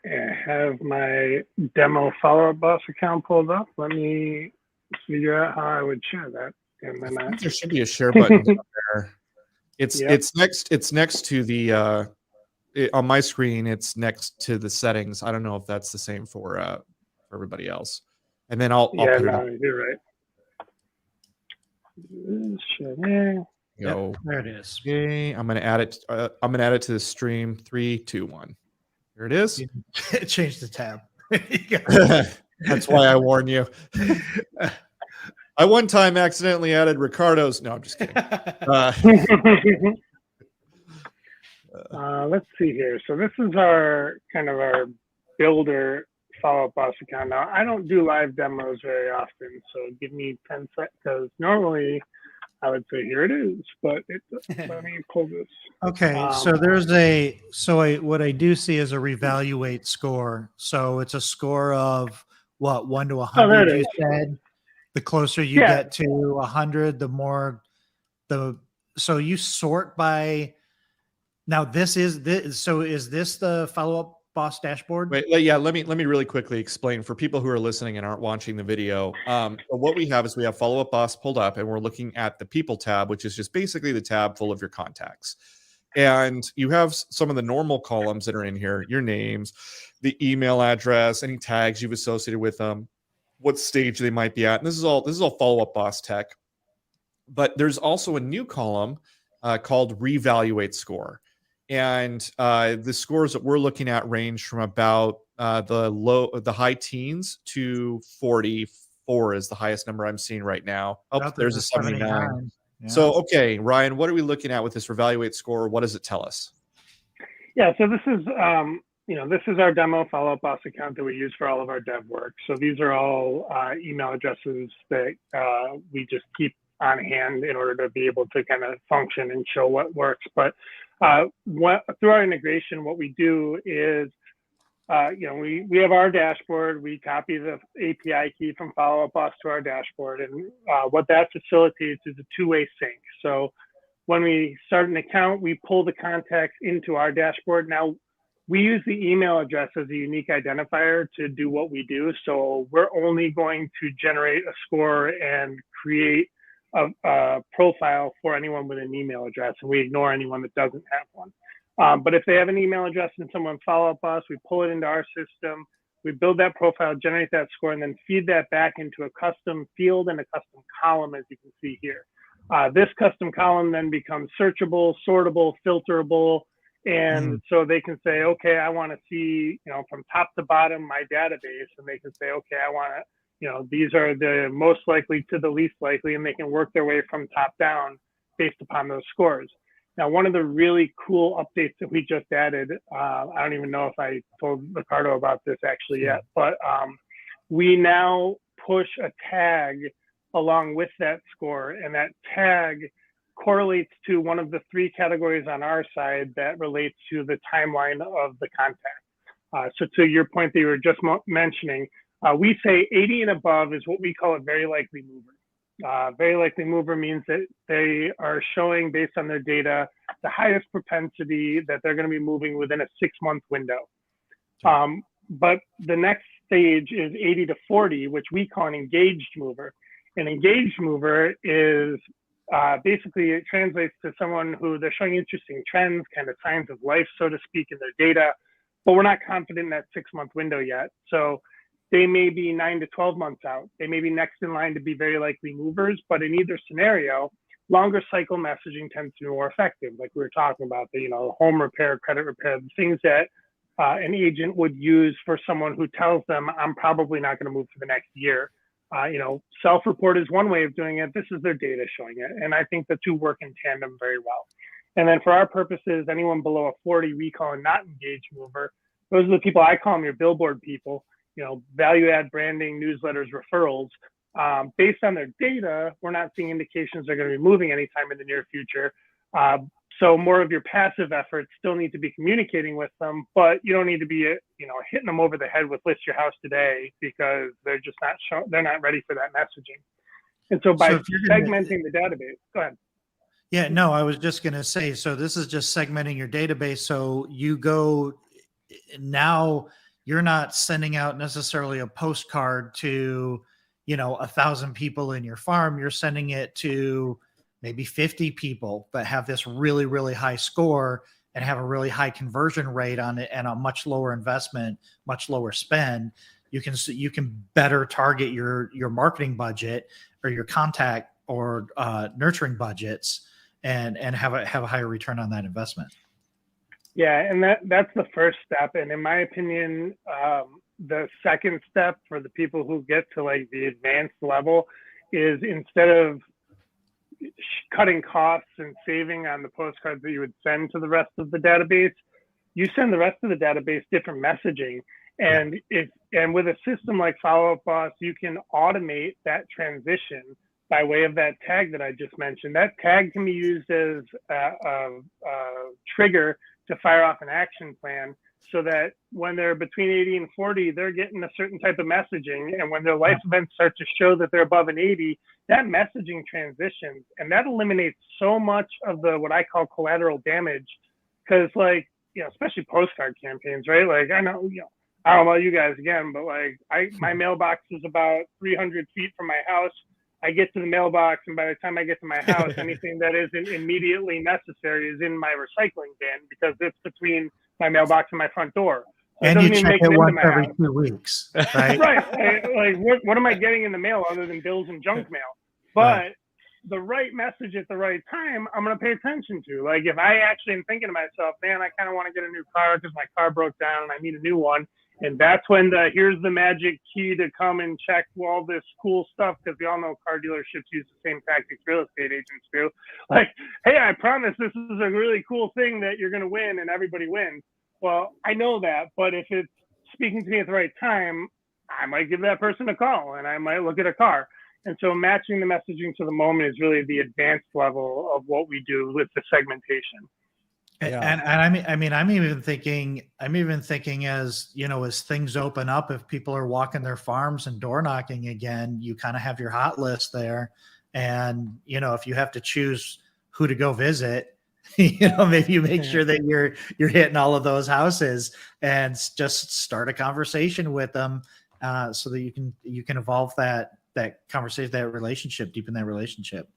have my demo follow-up boss account pulled up. Let me figure out how I would share that. And then I think there should be a share button down there. It's next to the on my screen. It's next to the settings. I don't know if that's the same for everybody else. And then I'll put it up. You're right. Go. Yep, there it is. Okay, I'm gonna add it. I'm gonna add it to the stream. 3, 2, 1. Here it is. Change the tab. That's why I warn you. I one time accidentally added Ricardo's. No, I'm just kidding. Let's see here. So this is our builder follow-up boss account. Now, I don't do live demos very often, so give me 10 seconds, because normally I would say here it is, but let me pull this. Okay, so what I do see is a revaluate score. So it's a score of what, 1 to 100, you said? The closer you get to 100, the more so you sort by. Now is this the follow-up boss dashboard? Wait, yeah, let me really quickly explain for people who are listening and aren't watching the video. So what we have is we have follow-up boss pulled up, and we're looking at the people tab, which is just basically the tab full of your contacts. And you have some of the normal columns that are in here: your names, the email address, any tags you've associated with them, what stage they might be at. And this is all follow-up boss tech. But there's also a new column called revaluate score. And the scores that we're looking at range from about the high teens to 44 is the highest number I'm seeing right now. Oh, there's a 79. Yeah. So, okay, Ryan, what are we looking at with this revaluate score? What does it tell us? Yeah, so this is this is our demo follow-up boss account that we use for all of our dev work. So these are all email addresses that we just keep on hand in order to be able to kind of function and show what works. But through our integration, what we do is, we have our dashboard. We copy the API key from follow-up boss to our dashboard, and what that facilitates is a two-way sync. So when we start an account, we pull the contacts into our dashboard. Now, we use the email address as a unique identifier to do what we do. So we're only going to generate a score and create a profile for anyone with an email address, and we ignore anyone that doesn't have one. But if they have an email address and someone follow up us, we pull it into our system, we build that profile, generate that score, and then feed that back into a custom field and a custom column, as you can see here. This custom column then becomes searchable, sortable, filterable, and so they can say, okay, I want to see, from top to bottom my database, and they can say, okay, I want to, these are the most likely to the least likely, and they can work their way from top down based upon those scores. Now, one of the really cool updates that we just added, I don't even know if I told Ricardo about this actually yet, but we now push a tag along with that score, and that tag correlates to one of the 3 categories on our side that relates to the timeline of the contact. So to your point that you were just mentioning, we say 80 and above is what we call a very likely mover. Very likely mover means that they are showing, based on their data, the highest propensity that they're going to be moving within a 6-month window. But the next stage is 80 to 40, which we call an engaged mover. An engaged mover is basically, it translates to someone who they're showing interesting trends, kind of signs of life, so to speak, in their data, but we're not confident in that 6-month window yet. So they may be 9 to 12 months out. They may be next in line to be very likely movers, but in either scenario, longer cycle messaging tends to be more effective. Like we were talking about, the home repair, credit repair, the things that an agent would use for someone who tells them, I'm probably not going to move for the next year. Self-report is one way of doing it. This is their data showing it. And I think the two work in tandem very well. And then for our purposes, anyone below a 40 we call a not engaged mover. Those are the people, I call them your billboard people, value add branding, newsletters, referrals. Based on their data, we're not seeing indications they're going to be moving anytime in the near future. So more of your passive efforts still need to be communicating with them, but you don't need to be, hitting them over the head with list your house today, because they're just they're not ready for that messaging. And so by segmenting the database, go ahead. Yeah, no, I was just going to say, so this is just segmenting your database. So now you're not sending out necessarily a postcard to, 1,000 people in your farm. You're sending it to maybe 50 people that have this really, really high score and have a really high conversion rate on it and a much lower investment, much lower spend. You can better target your marketing budget or your contact or nurturing budgets and have a higher return on that investment. Yeah, and that's the first step. And in my opinion, the second step for the people who get to like the advanced level is, instead of cutting costs and saving on the postcards that you would send to the rest of the database, you send the rest of the database different messaging. And with a system like Follow Up Boss, you can automate that transition by way of that tag that I just mentioned. That tag can be used as a trigger to fire off an action plan, so that when they're between 80 and 40, they're getting a certain type of messaging. And when their life events start to show that they're above an 80, that messaging transitions, and that eliminates so much of the, what I call collateral damage. Because especially postcard campaigns, right? Like I don't know about you guys again, but my mailbox is about 300 feet from my house. I get to the mailbox, and by the time I get to my house, anything that isn't immediately necessary is in my recycling bin, because it's between my mailbox and my front door. So and you check it once every 2 weeks, right? Right. What am I getting in the mail other than bills and junk mail? But the right message at the right time, I'm going to pay attention to. Like if I actually am thinking to myself, man, I kind of want to get a new car because my car broke down and I need a new one. And that's when here's the magic key to come and check all this cool stuff, because we all know car dealerships use the same tactics real estate agents do. Like, hey, I promise this is a really cool thing that you're going to win, and everybody wins. Well, I know that, but if it's speaking to me at the right time, I might give that person a call and I might look at a car. And so matching the messaging to the moment is really the advanced level of what we do with the segmentation. Yeah. And I'm even thinking as, as things open up, if people are walking their farms and door knocking again, you kind of have your hot list there. And, if you have to choose who to go visit, maybe you make sure that you're hitting all of those houses and just start a conversation with them so that you can evolve that conversation, that relationship, deepen that relationship.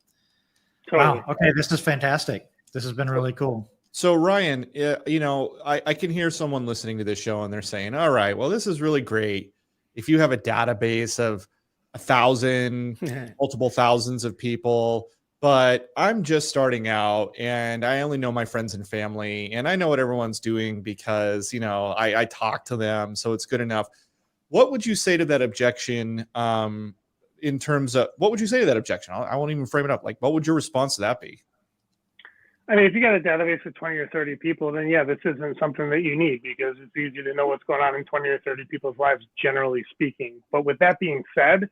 Totally. Wow. Okay. This is fantastic. This has been really cool. So Ryan, I can hear someone listening to this show and they're saying, all right, well, this is really great. If you have a database of 1,000, multiple thousands of people, but I'm just starting out and I only know my friends and family and I know what everyone's doing because, I talk to them. So it's good enough. What would you say to that objection in terms of, what would you say to that objection? I won't even frame it up. Like, what would your response to that be? I mean, if you got a database of 20 or 30 people, then yeah, this isn't something that you need, because it's easy to know what's going on in 20 or 30 people's lives, generally speaking. But with that being said,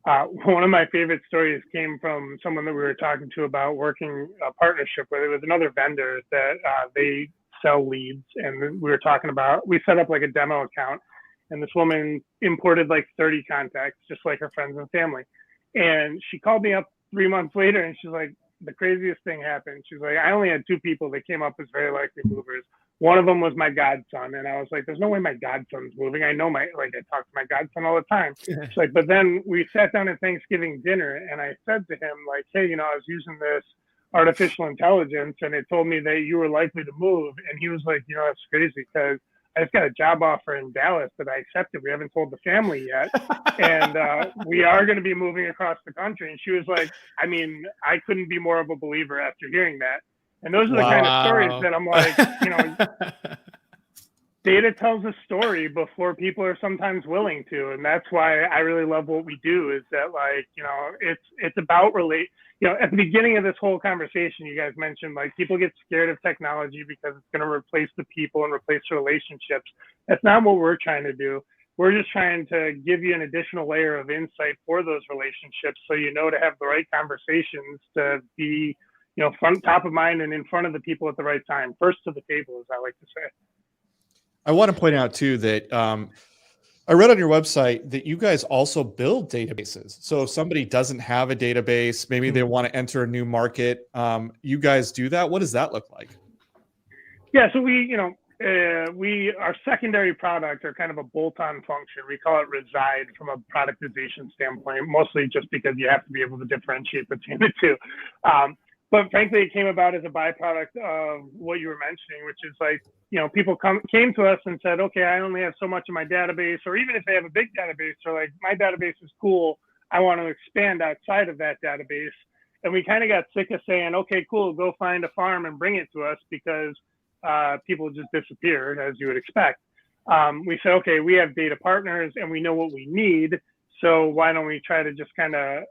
one of my favorite stories came from someone that we were talking to about working a partnership with. It was another vendor that they sell leads, and we were talking about, we set up like a demo account, and this woman imported like 30 contacts, just like her friends and family. And she called me up 3 months later, and she's like, the craziest thing happened. She's like, I only had 2 people that came up as very likely movers. One of them was my godson. And I was like, there's no way my godson's moving. I know I talk to my godson all the time. She's like, but then we sat down at Thanksgiving dinner and I said to him, like, hey, I was using this artificial intelligence and it told me that you were likely to move. And he was like, that's crazy, because I just got a job offer in Dallas that I accepted. We haven't told the family yet. And we are going to be moving across the country. And she was like, I mean, I couldn't be more of a believer after hearing that. And those are the kind of stories that I'm like, you know, data tells a story before people are sometimes willing to. And that's why I really love what we do, is that, like, you know, it's about you know, at the beginning of this whole conversation, you guys mentioned, like, people get scared of technology because it's going to replace the people and replace the relationships. That's not what we're trying to do. We're just trying to give you an additional layer of insight for those relationships, so you know to have the right conversations, to be, you know, top of mind and in front of the people at the right time, first to the table, as I like to say. I want to point out too that I read on your website that you guys also build databases. So if somebody doesn't have a database, maybe they want to enter a new market, you guys do that. What does that look like? Yeah, so our secondary product, are kind of a bolt-on function. We call it Reside from a productization standpoint, mostly just because you have to be able to differentiate between the two. But frankly, it came about as a byproduct of what you were mentioning, which is, like, you know, people came to us and said, okay, I only have so much in my database, or even if they have a big database, they're like, my database is cool, I want to expand outside of that database. And we kind of got sick of saying, okay, cool, go find a farm and bring it to us, because people just disappeared, as you would expect. We said, okay, we have data partners and we know what we need, so why don't we try to just kind of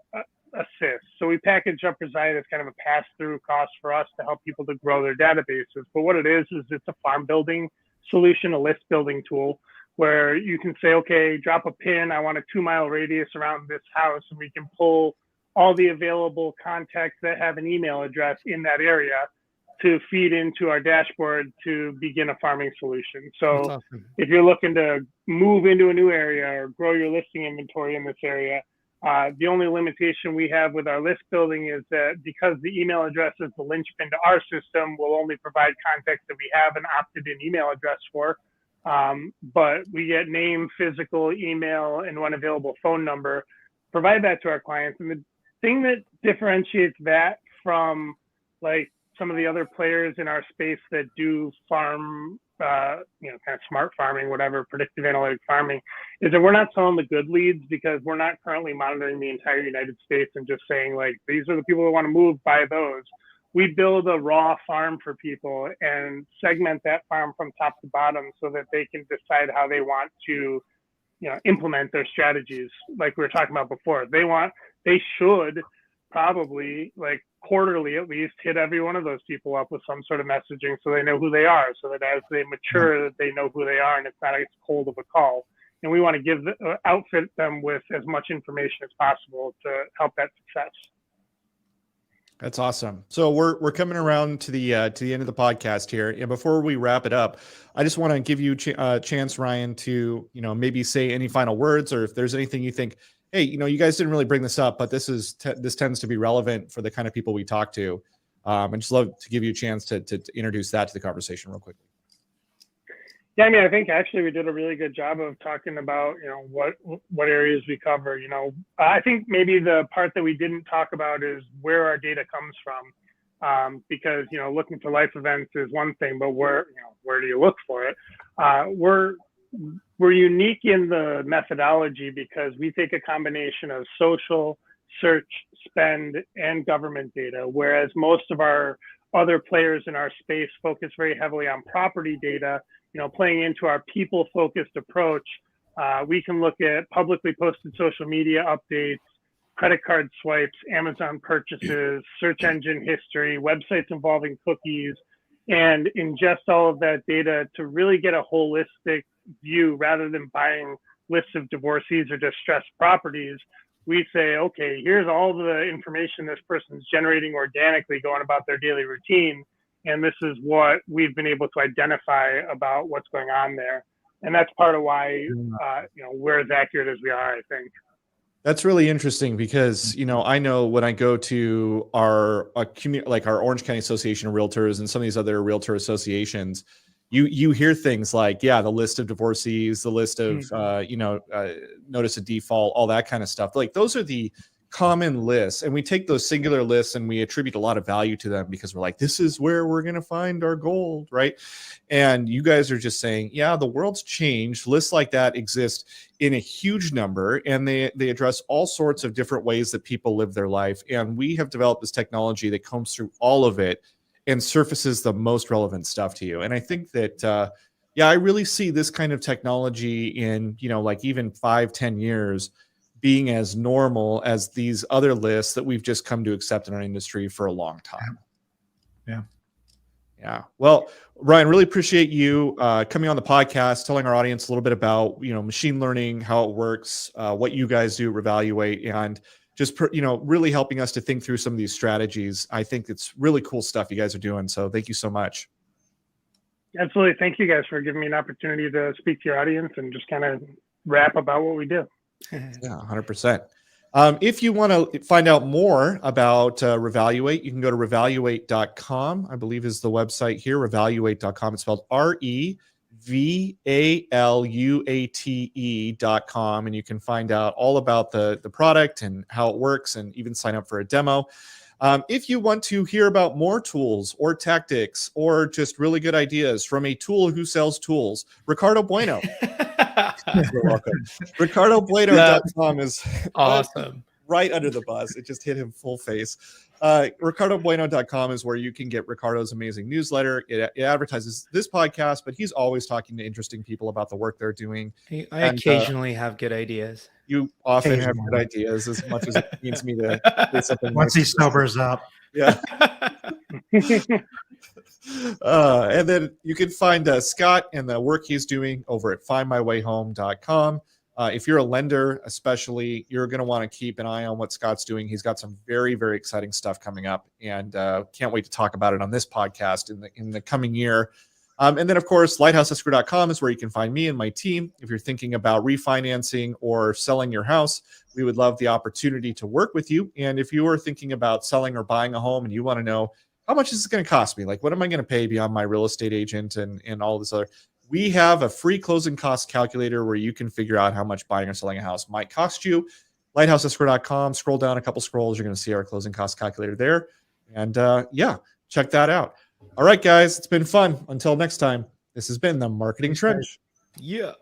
assist? So we package up Reside as kind of a pass-through cost for us to help people to grow their databases. But what it is it's a farm building solution, a list building tool, where you can say, okay, drop a pin, I want a 2-mile radius around this house, and we can pull all the available contacts that have an email address in that area to feed into our dashboard to begin a farming solution. So awesome. If you're looking to move into a new area or grow your listing inventory in this area, the only limitation we have with our list building is that because the email address is the linchpin to our system, we'll only provide contacts that we have an opted-in email address for. But we get name, physical, email, and one available phone number, provide that to our clients. And the thing that differentiates that from, like, some of the other players in our space that do farm, you know, kind of smart farming, whatever, predictive analytic farming, is that we're not selling the good leads, because we're not currently monitoring the entire United States and just saying, like, these are the people who want to move, buy those. We build a raw farm for people and segment that farm from top to bottom so that they can decide how they want to, you know, implement their strategies. Like we were talking about before, they should probably, like, quarterly at least, hit every one of those people up with some sort of messaging so they know who they are, so that as they mature, that they know who they are and it's not as cold of a call. And we want to outfit them with as much information as possible to help that success. That's awesome. So we're coming around to the end of the podcast here, and before we wrap it up, I just want to give you a chance, Ryan, to, you know, maybe say any final words, or if there's anything you think, hey, you know, you guys didn't really bring this up, but this tends to be relevant for the kind of people we talk to. I'd just love to give you a chance to introduce that to the conversation real quickly. Yeah, I mean, I think actually we did a really good job of talking about, you know, what areas we cover. You know, I think maybe the part that we didn't talk about is where our data comes from, because, you know, looking for life events is one thing, but where do you look for it? We're unique in the methodology because we take a combination of social, search, spend, and government data, whereas most of our other players in our space focus very heavily on property data. You know, playing into our people-focused approach, we can look at publicly posted social media updates, credit card swipes, Amazon purchases, search engine history, websites involving cookies, and ingest all of that data to really get a holistic view. Rather than buying lists of divorcees or distressed properties, we say, okay, here's all the information this person's generating organically going about their daily routine. And this is what we've been able to identify about what's going on there. And that's part of why, you know, we're as accurate as we are, I think. That's really interesting because, you know, I know when I go to our Orange County Association of Realtors and some of these other realtor associations, you hear things like, yeah, the list of divorcees, the list of, notice of default, all that kind of stuff. Like those are the common lists, and we take those singular lists and we attribute a lot of value to them because we're like, this is where we're going to find our gold, right? And you guys are just saying, yeah, the world's changed. Lists like that exist in a huge number, and they address all sorts of different ways that people live their life. And we have developed this technology that combs through all of it and surfaces the most relevant stuff to you. And I think that, yeah, I really see this kind of technology in, like even 5-10 years being as normal as these other lists that we've just come to accept in our industry for a long time. Yeah. Well, Ryan, really appreciate you coming on the podcast, telling our audience a little bit about, machine learning, how it works, what you guys do, Revaluate, and just, really helping us to think through some of these strategies. I think it's really cool stuff you guys are doing. So thank you so much. Absolutely. Thank you guys for giving me an opportunity to speak to your audience and just kind of rap about what we do. Yeah, 100%. If you want to find out more about Revaluate, you can go to revaluate.com, I believe is the website here, revaluate.com. It's spelled REVALUATE.com, and you can find out all about the product and how it works and even sign up for a demo. If you want to hear about more tools or tactics or just really good ideas from a tool who sells tools, Ricardo Bueno. You're welcome. RicardoBueno.com is awesome. Right under the bus. It just hit him full face. RicardoBueno.com is where you can get Ricardo's amazing newsletter. It advertises this podcast, but he's always talking to interesting people about the work they're doing. I occasionally have good ideas. You often have good ideas, as much as it means me to say something. Once he sobers up. Yeah. And then you can find Scott and the work he's doing over at findmywayhome.com. If you're a lender, especially, you're going to want to keep an eye on what Scott's doing. He's got some very, very exciting stuff coming up, and can't wait to talk about it on this podcast in the coming year. And then, of course, lighthouseescrow.com is where you can find me and my team. If you're thinking about refinancing or selling your house, we would love the opportunity to work with you. And if you are thinking about selling or buying a home and you want to know, how much is it going to cost me? Like, what am I going to pay beyond my real estate agent and all this other? We have a free closing cost calculator where you can figure out how much buying or selling a house might cost you. Lighthouseescrow.com. Scroll down a couple scrolls. You're going to see our closing cost calculator there. And yeah, check that out. All right, guys, it's been fun. Until next time, this has been the Marketing Trench. Yeah.